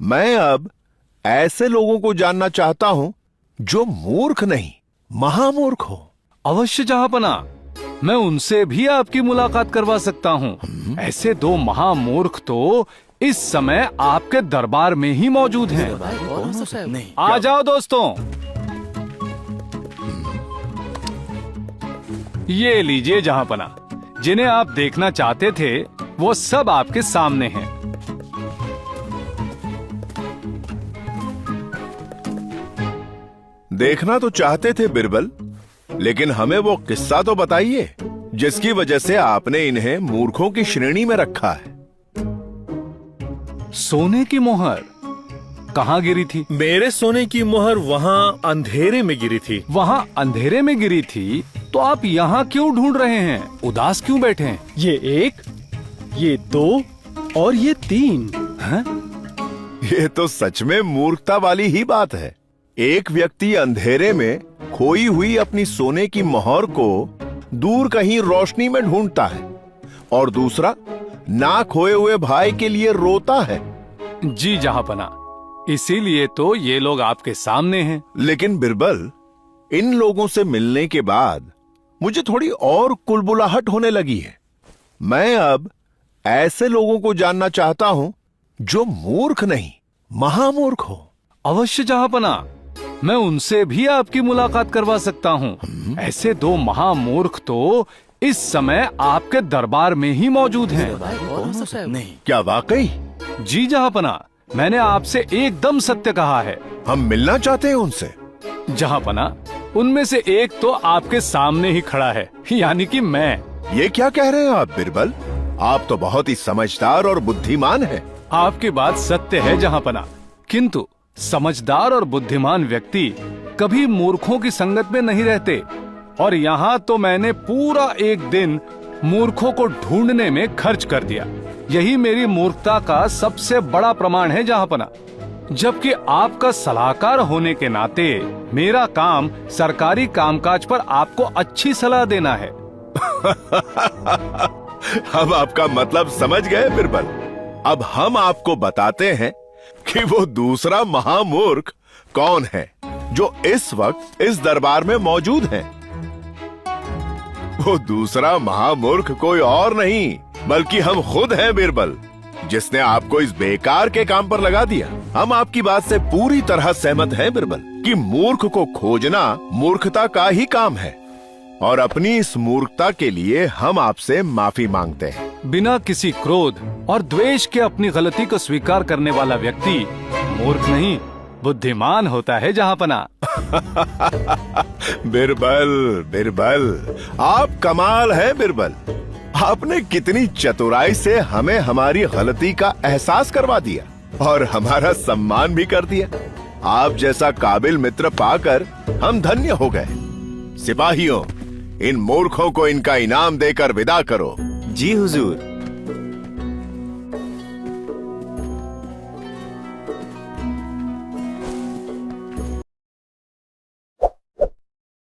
मैं अब ऐसे लोगों को जानना चाहता हूँ जो मूर्ख नहीं, महामूर्ख हो। अवश्य जहांपना, मैं उनसे भी आपकी मुलाकात करवा सकता हूँ। ऐसे दो महामूर्ख तो इस समय आपके दरबार में ही मौजूद हैं। आ जाओ दोस्तों, ये लीजिए जहांपना, जिन्हें आप देखना चाहते थे वो सब आपके सामने हैं। देखना तो चाहते थे बिरबल, लेकिन हमें वो किस्सा तो बताइए जिसकी वजह से आपने इन्हें मूर्खों की श्रेणी में रखा है। सोने की मोहर कहाँ गिरी थी? मेरे सोने की मोहर वहाँ अंधेरे में गिरी थी। वहाँ अंधेरे में गिरी थी, तो आप यहाँ क्यों ढूंढ रहे हैं? उदास क्यों बैठे हैं? ये 1, ये 2 और ये 3। हैं? ये तो सच में मूर्खता वाली ही बात है। एक व्यक्ति अंधेरे में खोई हुई अपनी सोने की मोहर को दूर कहीं रोशनी में ढूंढता है, और दूसरा ना खोए हुए भाई के लिए रोता है। जी जहांपना, इसीलिए तो ये लोग आपके सामने हैं। लेकिन बिरबल, इन लोगों से मिलने के बाद मुझे थोड़ी और कुलबुलाहट होने लगी है। मैं अब ऐसे लोगों को जानना चाहता हूं जो मूर्ख नहीं, महामूर्ख हो। अवश्य जहांपना, मैं उनसे भी आपकी मुलाकात करवा सकता हूँ। ऐसे दो महामूर्ख तो इस समय आपके दरबार में ही मौजूद हैं। नहीं, क्या वाकई? जी जहांपना, मैंने आपसे एकदम सत्य कहा है। हम मिलना चाहते हैं उनसे। जहांपना, उनमें से एक तो आपके सामने ही खड़ा है, यानी कि मैं। ये क्या कह रहे हैं आप बिरबल? आप तो बहुत ही समझदार और बुद्धिमान हैं। आपकी बात सत्य है जहांपना, किंतु समझदार और बुद्धिमान व्यक्ति कभी मूर्खों की संगत में नहीं रहते, और यहाँ तो मैंने पूरा एक दिन मूर्खों को ढूंढने में खर्च कर दिया। यही मेरी मूर्खता का सबसे बड़ा प्रमाण है जहांपना। जबकि आपका सलाहकार होने के नाते मेरा काम सरकारी कामकाज पर आपको अच्छी सलाह देना है। हम आपका मतलब समझ गए बिरबल। अब हम आपको बताते हैं कि वो दूसरा महामूर्ख कौन है जो इस वक्त इस दरबार में मौजूद है। वो दूसरा महामूर्ख कोई और नहीं बल्कि हम खुद हैं बिरबल, जिसने आपको इस बेकार के काम पर लगा दिया। हम आपकी बात से पूरी तरह सहमत हैं बिरबल कि मूर्ख को खोजना मूर्खता का ही काम है, और अपनी इस मूर्खता के लिए हम आपसे माफी मांगते हैं। बिना किसी क्रोध और द्वेष के अपनी गलती को स्वीकार करने वाला व्यक्ति मूर्ख नहीं, बुद्धिमान होता है जहांपना। बिरबल, बिरबल, आप कमाल है बिरबल। आपने कितनी चतुराई से हमें हमारी गलती का एहसास करवा दिया और हमारा सम्मान भी कर दिया। आप जैसा काबिल मित्र पाकर हम धन्य हो गए। सिपाहियों, इन मूर्खों को इनका इनाम देकर विदा करो। जी हुजूर।